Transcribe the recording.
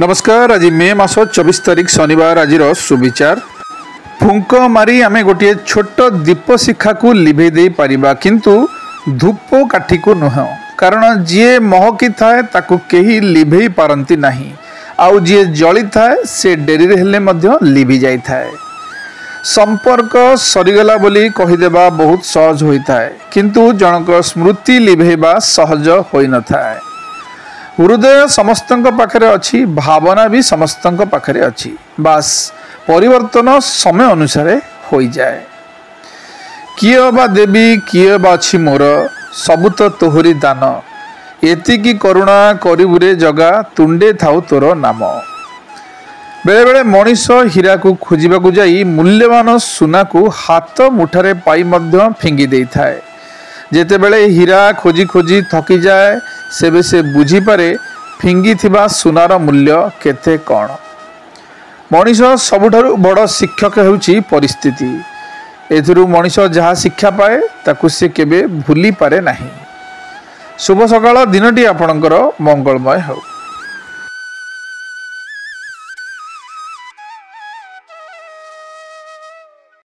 नमस्कार। आज मे मास 24 तारिख शनिवार। आज सुविचार फुंक मारी आमे गोटे छोट दीप शिखा को लिभे दे पारिबा, किंतु धूप काठी को नुह। कारण जी महकी थाए ताकू केही लिभे पारंती नाही, आउ जी जली थाए से डेरी हेले मध्य लिभि जाई थाए। संपर्क सरीगला बोली कहीदेबा बहुत सहज होता है, किंतु जनक स्मृति लिभेबा सहज होई न थाए। हृदय समस्तंक पाखरे अच्छी, भावना भी समस्तंक पाखरे अच्छी, बास परिवर्तन समय अनुसार हो जाए। किए बा देवी किए बा अच्छी मोर, सबु तो तोहरी दान। एतिकी करुणा करिबुरे जगा, तुंडे थाउ तोर नाम। बेले बेले मनीष हीरा को खोजिबा को जाई मूल्यवान सुना को हाथ मुठारे पाई मध्य फिंगी देई थाए। जेते बेले हीरा खोजी खोजी थकी जाए, सेबे से बुझी पारे फिंगी थिबा सुनार मूल्य केते कौन। मनीष सबुठारु बड़ शिक्षक हेउची परिस्थिति। एथिरु मनीष जहाँ शिक्षा पाए ताकू से केबे भूली पारे नाही। शुभ सकाळ, दिनटी आपणकर मंगलमय हो।